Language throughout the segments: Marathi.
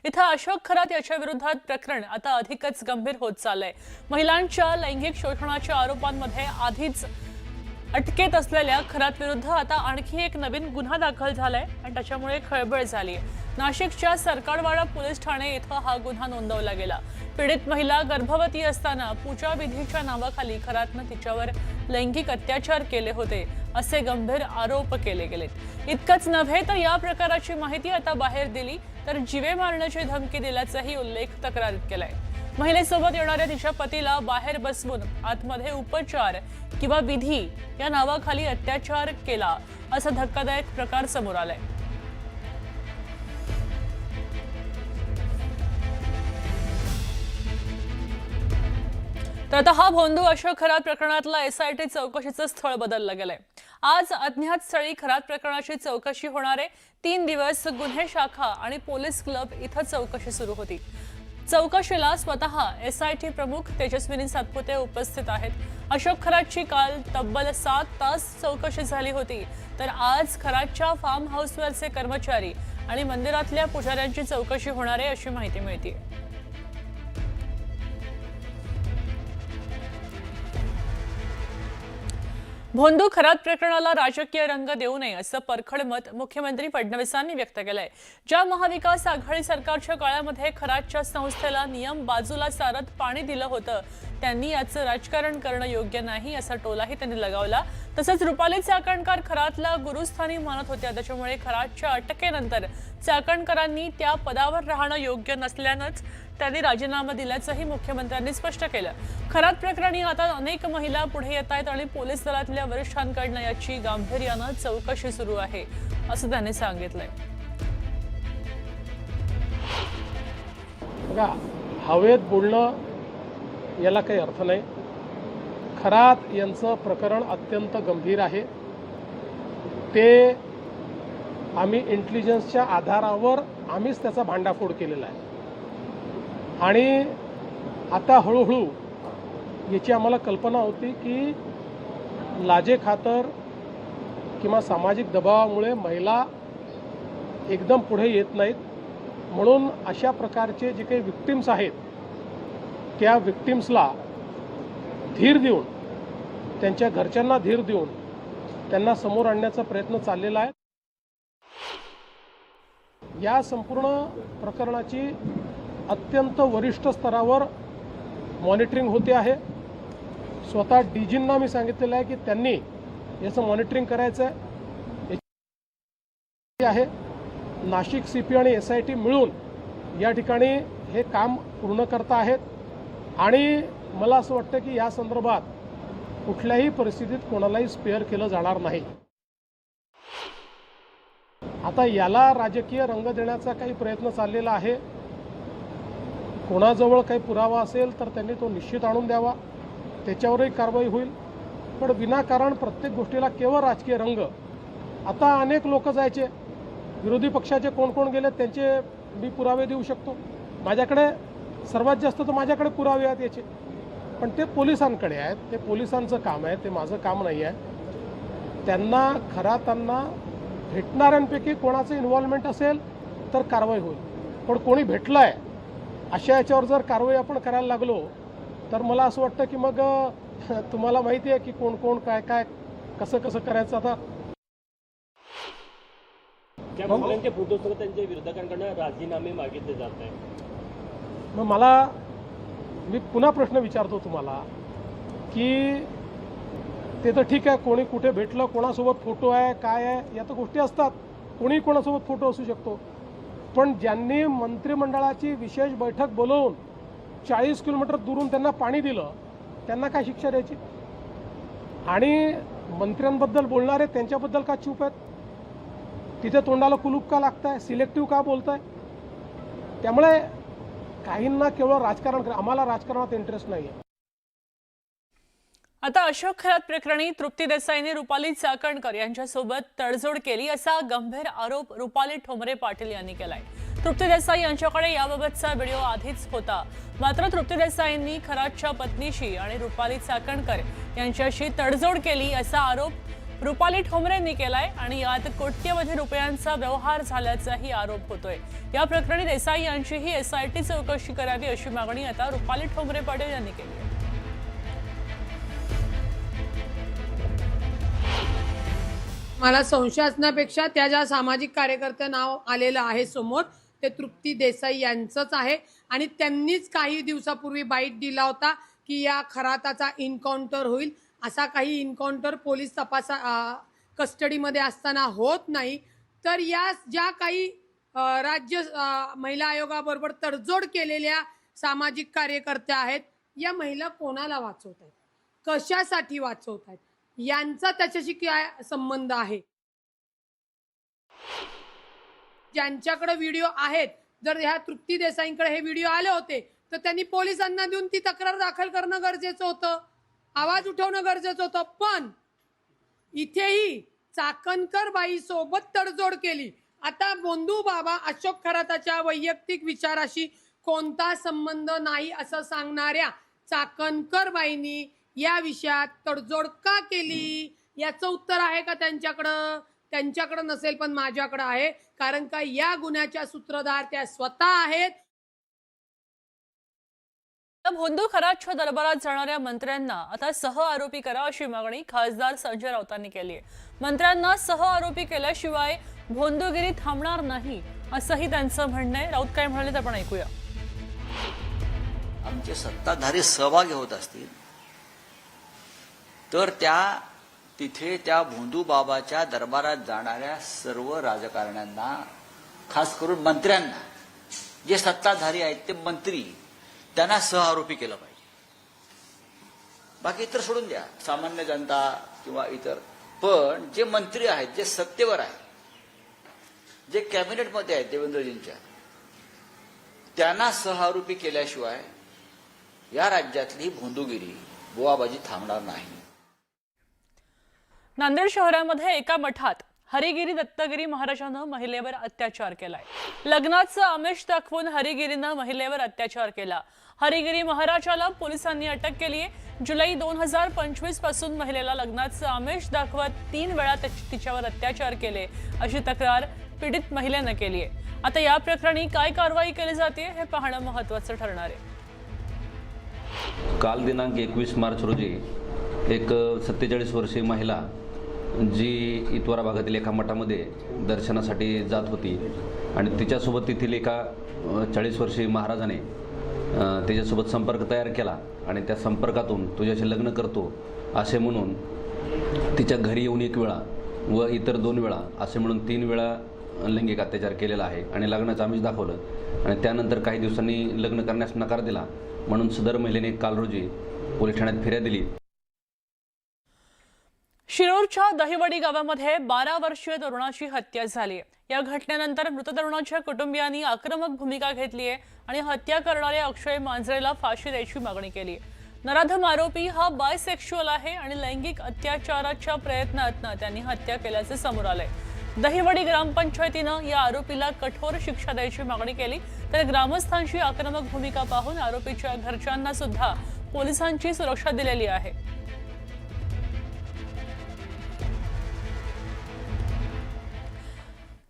इथं अशोक खरात याच्या विरोधात प्रकरण आता अधिकच गंभीर होत चाललंय। महिलांच्या लैंगिक शोषणाच्या आरोपांमध्ये आधीच अटकेत असलेल्या खरात विरुद्ध आता आणखी एक नवीन गुन्हा दाखल झालाय आणि त्याच्यामुळे खळबळ झाली आहे। नाशिकच्या सरकारवाडा पोलीस ठाणे इथं हा गुन्हा नोंदवला गेला। पीडित महिला गर्भवती असताना पूजा विधीच्या नावाखाली खरातनं तिच्यावर लैंगिक अत्याचार केले होते असे गंभीर आरोप केले गेलेत। इतकंच नव्हे तर या प्रकाराची माहिती आता बाहेर दिली तर जीवे मारण्याची धमकी दिल्याचाही उल्लेख तक्रारीत केलाय। महिलेसोबत येणाऱ्या तिच्या पतीला बाहेर बसवून आतमध्ये उपचार किंवा विधी या नावाखाली अत्याचार केला असा धक्कादायक प्रकार समोर आलाय। तर आता हा भोंदू अशोक खरात प्रकरणातला एसआयटी चौकशीचं स्थळ बदललं गेलंय। आज अज्ञात स्थळी खरात प्रकरणाची चौकशी होणार आहे। 3 दिवस गुन्हे शाखा आणि पोलीस क्लब इथं चौकशी सुरू होती। चौकशीला स्वतः एसआयटी प्रमुख तेजस्विनी सातपुते उपस्थित आहेत। अशोक खरातची काल तब्बल 7 तास चौकशी झाली होती, तर आज खरातच्या फार्म हाऊसवरचे कर्मचारी आणि मंदिरातल्या पुजाऱ्यांची चौकशी होणार आहे अशी माहिती मिळते। भोंदू खरात प्रकरणाला राजकीय रंग देऊ नये असं परखड मत मुख्यमंत्री फडणवीसांनी व्यक्त केलंय। ज्या महाविकास आघाडी सरकारच्या काळामध्ये खरातच्या संस्थेला नियम बाजूला सारत पाणी दिलं होतं त्यांनी याचं राजकारण करणं योग्य नाही असा टोलाही त्यांनी लगावला। तसंच रुपाली चाकणकर खरातला गुरुस्थानी मानत होत्या, त्याच्यामुळे खरातच्या अटकेनंतर चाकणकरांनी त्या पदावर राहणं योग्य नसल्यानंच त्यांनी राजीनामा दिल्याचंही मुख्यमंत्र्यांनी स्पष्ट केलं। खरात प्रकरणी आता अनेक महिला पुढे येत आहेत आणि पोलीस दलातल्या वरिष्ठांकडून याची गांभीर्यानं चौकशी सुरू आहे असं त्यांनी सांगितलंय। बघा, हवेत बोलणं याला काही अर्थ नाही। खरात यांचं प्रकरण अत्यंत गंभीर आहे। ते आम्ही इंटेलिजन्सच्या आधारावर आम्हीच त्याचा भांडाफोड केलेला आहे आणि आता हळूहळू याची आम्हाला कल्पना होती की लाजेखातर किंवा सामाजिक दबावामुळे महिला एकदम पुढे येत नाहीत, म्हणून अशा प्रकारचे जे काही विक्टिम्स आहेत त्या विक्टिम्सला धीर देऊन, त्यांच्या घरच्यांना धीर देऊन त्यांना समोर आणण्याचा प्रयत्न चाललेला आहे। या संपूर्ण प्रकरणाची अत्यंत वरिष्ठ स्तरावर मॉनिटरिंग होते आहे। स्वतः डीजींना मी सांगितलेलं आहे की त्यांनी याचं मॉनिटरिंग करायचं आहे। नाशिक सीपी आणि एसआयटी मिळून या ठिकाणी हे काम पूर्ण करत आहेत आणि मला असं वाटतं की या संदर्भात कुठल्याही परिस्थितीत कोणालाही स्पेअर केलं जाणार नाही। आता याला राजकीय रंग देण्याचा काही प्रयत्न चाललेला आहे। कोणाजवळ काही पुरावा असेल तर त्यांनी तो निश्चित आणून द्यावा, त्याच्यावरही कारवाई होईल। पण विनाकारण प्रत्येक गोष्टीला केवळ राजकीय रंग। आता अनेक लोक जायचे, विरोधी पक्षाचे कोण कोण गेले त्यांचे मी पुरावे देऊ शकतो। माझ्याकडे सर्वात जास्त तर माझ्याकडे पुरावे आहेत याचे, पण ते पोलिसांकडे आहेत, ते पोलिसांचं काम आहे, ते माझं काम नाही आहे। त्यांना खरातांना भेटणाऱ्यांपैकी कोणाचं इन्व्हॉल्वमेंट असेल तर कारवाई होईल, पण कोणी भेटलं आहे अशा याच्यावर जर कारवाई आपण करायला लागलो तर मला असं वाटतं की मग तुम्हाला माहिती आहे की कोण कोण काय काय कसं कसं करायचं। आता ज्या महिलांचे फोटोसह त्यांच्या विरोधकांकडून राजीनामे मागितले जात आहे, मग मी पुन्हा प्रश्न विचारतो तुम्हाला की ते तर ठीक आहे, कोणी कुठे भेटलं, कोणासोबत फोटो आहे, काय आहे, या तर गोष्टी असतात, कोणी कोणासोबत फोटो असू शकतो। पण ज्यांनी मंत्रिमंडळाची विशेष बैठक बोलवून 40 किलोमीटर दुरून त्यांना पाणी दिलं त्यांना काय शिक्षा द्यायची? आणि मंत्र्यांबद्दल बोलणारे त्यांच्याबद्दल का चूप आहेत? तिथे तोंडाला कुलूप का लागतंय? सिलेक्टिव्ह का बोलताय? त्यामुळे काहींना केवळ राजकारण, आम्हाला राजकारणात इंटरेस्ट नाही आहे। आता अशोक खरात प्रकरणी तृप्ती देसाईने रुपाली चाकणकर यांच्यासोबत तडजोड केली असा गंभीर आरोप रुपाली ठोंबरे पाटील यांनी केलाय। तृप्ती देसाई यांच्याकडे याबाबतचा व्हिडिओ आधीच होता, मात्र तृप्ती देसाईंनी खरातच्या पत्नीशी आणि रुपाली चाकणकर यांच्याशी तडजोड केली असा आरोप रुपाली ठोंबरेंनी केलाय आणि यात कोट्यवधी रुपयांचा व्यवहार झाल्याचाही आरोप होतोय। या प्रकरणी देसाई यांचीही SIT चौकशी करावी अशी मागणी आता रुपाली ठोंबरे पाटील यांनी केली आहे। मला संशय असण्यापेक्षा त्या ज्या सामाजिक कार्यकर्ते नाव आलेलं आहे समोर ते तृप्ती देसाई यांचंच आहे आणि त्यांनीच काही दिवसापूर्वी बाईट दिला होता की या खराताचा इन्काउंटर होईल। असा काही इन्काउंटर पोलीस कस्टडीमध्ये असताना होत नाही। तर या ज्या काही राज्य महिला आयोगाबरोबर तडजोड केलेल्या सामाजिक कार्यकर्त्या आहेत, या महिला कोणाला वाचवत आहेत, कशासाठी वाचवत आहेत, यांचा त्याच्याशी काय संबंध आहे? ज्यांच्याकडे व्हिडिओ आहेत, जर ह्या तृप्ती देसाईंकडे हे व्हिडिओ आले होते तर त्यांनी पोलिसांना देऊन ती तक्रार दाखल करणं गरजेचं होतं, आवाज उठवणं गरजेचं होतं। पण इथेही चाकणकर बाई सोबत तडजोड केली। आता बोंधू बाबा अशोक खराताच्या वैयक्तिक विचाराशी कोणता संबंध नाही असं सांगणाऱ्या चाकणकर बाईंनी या विषयात तडजोड का केली, याचं उत्तर आहे का त्यांच्याकडं? त्यांच्याकडं नसेल, पण माझ्याकडं आहे, कारण का या गुन्ह्याच्या सूत्रधार त्या स्वतः आहेत। भोंदू खरातच्या दरबारात जाणाऱ्या मंत्र्यांना आता सह आरोपी करा अशी मागणी खासदार संजय राऊतांनी केली आहे। मंत्र्यांना सह आरोपी केल्याशिवाय भोंदूगिरी थांबणार नाही असंही त्यांचं म्हणणं आहे। राऊत काय म्हणाले ते आपण ऐकूया। आमचे सत्ताधारी सहभागी होत असतील तर तिथे त्या भोंदू बाबाच्या दरबारात जाणाऱ्या सर्व राजकारण्यांना, खास करून मंत्र्यांना, जे सत्ताधारी आहेत ते मंत्री, त्यांना सहआरोपी केलं पाहिजे। बाकी इतर सोडून द्या, सामान्य जनता किंवा इतर, पण जे मंत्री आहेत, जे सत्तेवर आहेत, जे कॅबिनेटमध्ये आहेत देवेंद्रजींच्या, त्यांना सहआरोपी केल्याशिवाय या राज्यातली भोंदूगिरी, बुवाबाजी थांबणार नाही। नांदेड शहरामध्ये एका मठात हरिगिरी दत्तगिरी महाराजांनं महिलेवर अत्याचार केलाय। लग्नाचं आमिष दाखवून हरिगिरीनं महिलेवर अत्याचार केला। हरिगिरी महाराजाला पोलिसांनी अटक केली आहे। जुलै 2025 पासून महिलेला लग्नाचं आमिष दाखवत 3 वेळा तिच्यावर अत्याचार केले अशी तक्रार पीडित महिलेनं केली आहे। आता या प्रकरणी काय कारवाई केली जाते हे पाहणं महत्त्वाचं ठरणार आहे। काल दिनांक 21 मार्च रोजी एक 47 वर्षीय महिला जी इतवारा भागातील एका मठामध्ये दर्शनासाठी जात होती आणि तिच्यासोबत तेथील एका 40 वर्षीय महाराजाने तिच्यासोबत संपर्क तयार केला आणि त्या संपर्कातून तुझ्याशी लग्न करतो असे म्हणून तिच्या घरी येऊन 1 वेळा व इतर 2 वेळा असे म्हणून 3 वेळा लैंगिक अत्याचार केलेला आहे आणि लग्नाचं आमिष दाखवलं आणि त्यानंतर काही दिवसांनी लग्न करण्यास नकार दिला म्हणून सदर महिलेने काल रोजी पोलीस ठाण्यात फिर्याद दिली। शिरोरच्या दहिवडी गावामध्ये 12 वर्षीय तरुणाची हत्या झाली आहे। या घटनेनंतर मृत तरुणाच्या कुटुंबियांनी आक्रमक भूमिका घेतली आहे आणि हत्या करणाऱ्या अक्षय मांजरेला फाशी द्यायची मागणी केली आहे। नराधम आरोपी हा बायसेक्शुअल आहे आणि लैंगिक अत्याचाराच्या प्रयत्नातनं त्यांनी हत्या केल्याचे समोर आलंय। दहिवडी ग्रामपंचायतीनं या आरोपीला कठोर शिक्षा द्यायची मागणी केली, तर ग्रामस्थांची आक्रमक भूमिका पाहून आरोपीच्या घरच्यांना सुद्धा पोलिसांची सुरक्षा दिलेली आहे।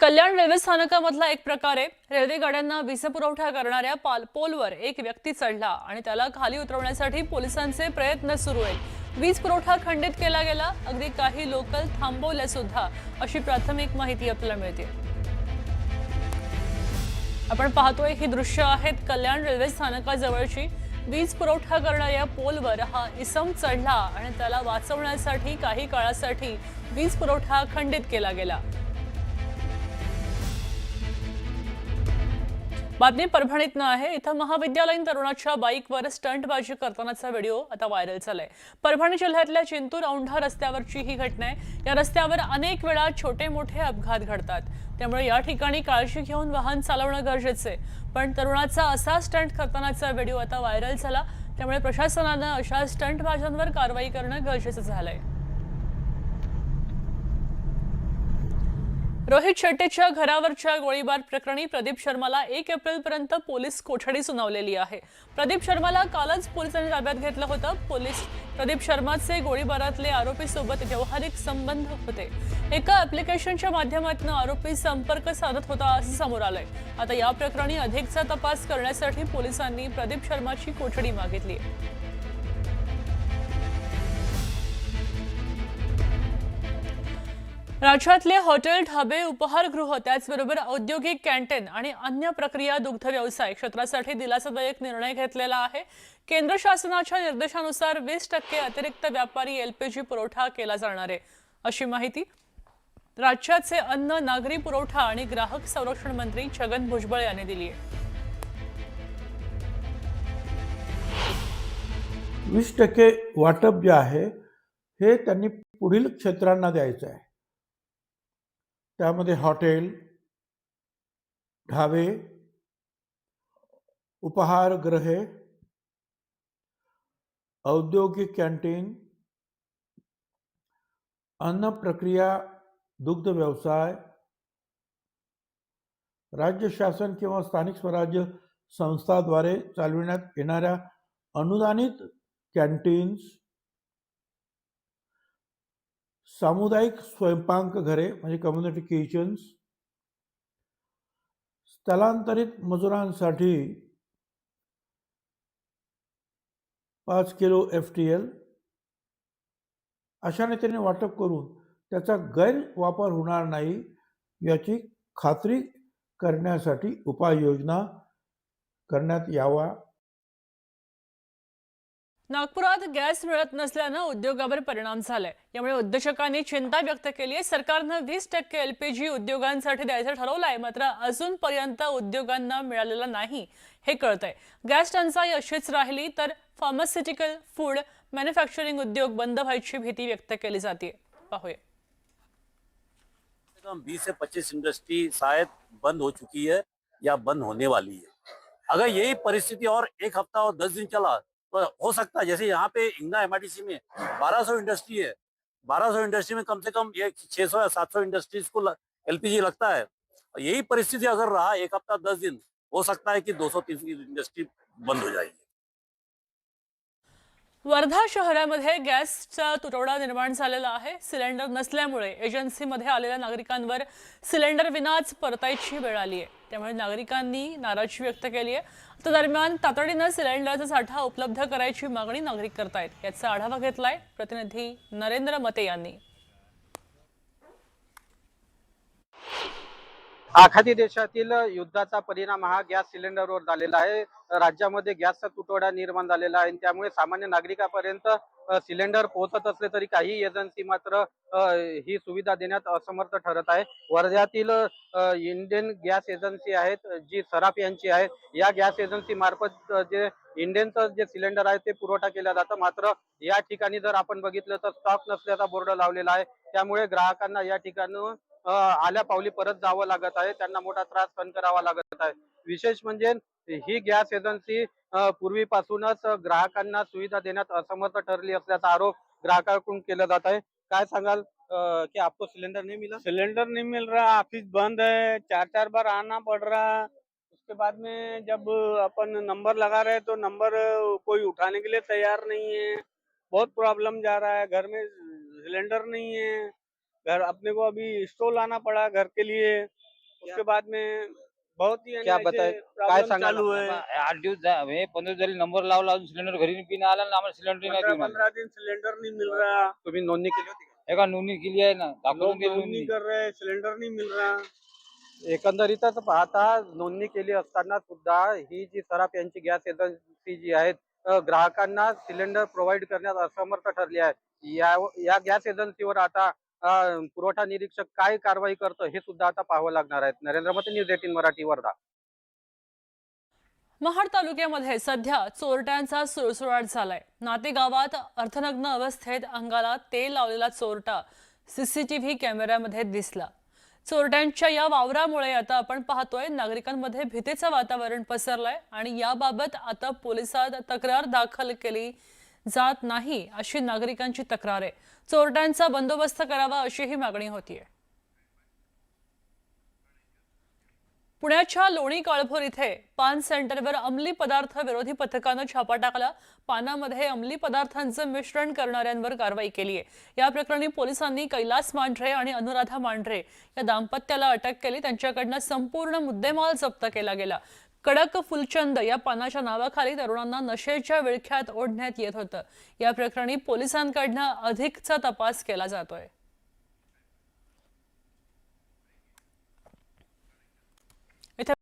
कल्याण रेल्वे स्थानकामधला एक प्रकार आहे। रेल्वे गाड्यांना वीज पुरवठा करणाऱ्या पोलवर एक व्यक्ती चढला आणि त्याला खाली उतरवण्यासाठी पोलिसांचे प्रयत्न सुरू आहेत। वीज पुरवठा खंडित केला गेला, अगदी काही लोकल थांबवले सुद्धा अशी प्राथमिक माहिती आपल्याला मिळते। आपण पाहतोय ही दृश्य आहेत कल्याण रेल्वे स्थानकाजवळची। वीज पुरवठा करणाऱ्या पोलवर हा इसम चढला आणि त्याला वाचवण्यासाठी काही काळासाठी वीज पुरवठा खंडित केला गेला। बातमी परभणीतनं आहे। इथं महाविद्यालयीन तरुणाच्या बाईकवर स्टंटबाजी करतानाचा व्हिडिओ आता व्हायरल झालाय। परभणी जिल्ह्यातल्या चिंतूर औंढा रस्त्यावरची ही घटना आहे। या रस्त्यावर अनेक वेळा छोटे मोठे अपघात घडतात, त्यामुळे या ठिकाणी काळजी घेऊन वाहन चालवणं गरजेचं आहे। पण तरुणाचा असा स्टंट करतानाचा व्हिडिओ आता व्हायरल झाला, त्यामुळे प्रशासनानं अशा स्टंटबाजांवर कारवाई करणं गरजेचं झालंय। रोहित शेट्टीच्या घरावरच्या गोळीबार प्रकरणी प्रदीप शर्माला 1 एप्रिलपर्यंत पोलीस कोठडी सुनावलेली आहे. प्रदीप शर्माला कालच पोलिसांनी ताब्यात घेतलं होतं. पोलीस प्रदीप शर्माचे गोळीबारातले आरोपीसोबत व्यावहारिक संबंध होते. एका ऍप्लिकेशनच्या माध्यमातून आरोपी संपर्क साधत होता असं समोर आलंय. आता या प्रकरणी अधिकचा तपास करण्यासाठी पोलिसांनी प्रदीप शर्माची कोठडी मागितली आहे. राज्यातले हॉटेल, ढाबे, उपहारगृह त्याचबरोबर औद्योगिक कॅन्टीन आणि अन्य प्रक्रिया दुग्ध व्यवसाय क्षेत्रासाठी दिलासादायक निर्णय घेतलेला आहे. केंद्र शासनाच्या निर्देशानुसार 20% अतिरिक्त व्यापारी LPG पुरवठा केला जाणार आहे, अशी माहिती राज्याचे अन्न, नागरी पुरवठा आणि ग्राहक संरक्षण मंत्री छगन भुजबळ यांनी दिली आहे. 20% वाटप जे आहे हे त्यांनी पुढील क्षेत्रांना द्यायचं आहे. त्यामध्ये हॉटेल, ढाबे, उपहारगृहे, औद्योगिक कॅन्टीन, अन्न प्रक्रिया दुग्ध व्यवसाय, राज्य शासन किंवा स्थानिक स्वराज्य संस्थाद्वारे चालविण्यात येणाऱ्या अनुदानित कॅन्टीन्स, सामुदायिक स्वयंपाकघरे म्हणजे कम्युनिटी किचन्स, स्थलांतरित मजुरांसाठी 5 किलो FTL अशा रीतीने वाटप करून त्याचा गैरवापर होणार नाही याची खात्री करण्यासाठी उपाययोजना करण्यात यावा. नागपुरात गॅस मिळत नसल्यानं उद्योगावर परिणाम झालाय. यामुळे उद्योजकांनी चिंता व्यक्त केली आहे. सरकारनं 20% LPG उद्योगांसाठी द्यायचं ठरवलंय, मात्र अजूनपर्यंत उद्योगांना मिळालेलं नाही हे कळतंय. गॅस टंचाई अशीच राहिली तर फार्मास्युटिकल, फूड, मॅन्युफॅक्चरिंग उद्योग बंद व्हायची भीती व्यक्त केली जाते. पाहूया. 20 से 25 इंडस्ट्री शायद बंद हो चुकी है या बंद होने वाली है. अगर यही परिस्थिति और 1 हफ्ता और 10 दिन चला तो हो सकता है, जैसे यहाँ पे इंगना MIDC में 1200 इंडस्ट्री है, 1200 इंडस्ट्री में कम से कम 600 या 700 इंडस्ट्रीज को LPG लगता है. यही परिस्थिति अगर रहा 1 हफ्ता 10 दिन, हो सकता है कि 200-300 इंडस्ट्री बंद हो जाएगी. वर्धा शहरामध्ये गॅसचा तुटवडा निर्माण झालेला आहे. सिलेंडर नसल्यामुळे एजन्सीमध्ये आलेल्या नागरिकांवर सिलेंडर विनाच परतायची वेळ आली आहे. त्यामुळे नागरिकांनी नाराजी व्यक्त केली आहे. त्या दरम्यान तातडीनं सिलेंडरचा साठा उपलब्ध करायची मागणी नागरिक करतायत. याचा आढावा घेतलाय प्रतिनिधी नरेंद्र मते यांनी. आखाती देशातील युद्धाचा परिणाम हा गॅस सिलेंडरवर झालेला आहे. राज्यामध्ये गॅसचा तुटवडा निर्माण झालेला आहे. त्यामुळे सामान्य नागरिकांपर्यंत सिलेंडर पोहोचत असले तरी काही एजन्सी मात्र ही सुविधा देण्यात असमर्थ ठरत आहे. वर्ध्यातील इंडियन गॅस एजन्सी आहेत जी सराफ यांची आहे. या गॅस एजन्सी मार्फत जे इंडियनचं जे सिलेंडर आहे ते पुरवठा केला जातं. मात्र या ठिकाणी जर आपण बघितलं तर स्टॉक नसल्याचा बोर्ड लावलेला आहे. त्यामुळे ग्राहकांना या ठिकाणी आल्या पावली परत जावं लागत आहे. त्यांना मोठा त्रास सहन करावा लागत आहे. विशेष म्हणजे ही गॅस एजन्सी पूर्वीपासूनच ग्राहकांना सुविधा देण्यात असमर्थ ठरली असल्याचा आरोप ग्राहकांकडून केला जात आहे. काय सांगाल कि आपको सिलेंडर नहीं मिला? सिलेंडर नहीं मिल रहा, ऑफिस बंद है, 4-4 बार आना पड़ रहा. उसके बाद में जब अपन नंबर लगा रहे तो नंबर कोई उठाने के लिए तैयार नहीं है. बहुत प्रॉब्लम जा रहा है. घर में सिलेंडर नहीं है. घर अपने को अभी स्टोव लाना पड़ा घर के लिए. उसके बाद में बहुत ही क्या बताए काय सांगाल चालू है. 8 दिवस 15 जरी नंबर लावला अजून सिलेंडर घरी बी नाही आला ना आम्हाला सिलेंडर नाही देऊन 15 दिन सिलेंडर नहीं मिल रहा. तुम्ही नोंदणी केली होती का? एका नोंदणी केली आहे ना, दाखवून दिली नोंदणी नोंदणी. कर रहे, सिलेंडर नहीं मिल रहा. एकंदरीतच पाहता नोंदणी केली असताना सुद्धा ही जी सराफ यांची गॅस एजन्सी जी आहे ग्राहकांना सिलेंडर प्रोव्हाइड करण्यात असमर्थ ठरली आहे. या गॅस एजन्सीवर आता पुरवठा निरीक्षक काय कारवाई करतो हे सुद्धा आता पाहावं लागणार आहे. नरेंद्र मते, न्यूज 18 मराठी, वर्धा. महाड तालुक्यामध्ये सध्या चोरट्यांचा सुळसुळाट झालाय. नाते गावात अर्थनग्न अवस्थेत अंगाला तेल लावलेला चोरटा CCTV कॅमेऱ्यामध्ये दिसला. चोरट्यांच्या या वावरामुळे आता आपण पाहतोय नागरिकांमध्ये भीतीचं वातावरण पसरलंय आणि याबाबत आता पोलिसात तक्रार दाखल केली जात नाही अशी नागरिकांची तक्रार आहे. चोरट्यांचा बंदोबस्त करावा अशी ही मागणी होतीये. पुण्याच्या लोणी काळभोर इथे पान सेंटरवर अंमली पदार्थ विरोधी पथकानं छापा टाकला. पानामध्ये अंमली पदार्थांचं मिश्रण करणाऱ्यांवर कारवाई केली आहे. या प्रकरणी पोलिसांनी कैलास मांढरे आणि अनुराधा मांढरे या दाम्पत्याला अटक केली. त्यांच्याकडनं संपूर्ण मुद्देमाल जप्त केला गेला. कडक फुलचंद या पानाच्या नावाखाली तरुणांना नशेच्या विळख्यात ओढण्यात येत होतं. या प्रकरणी पोलिसांकडनं अधिकचा तपास केला जातोय.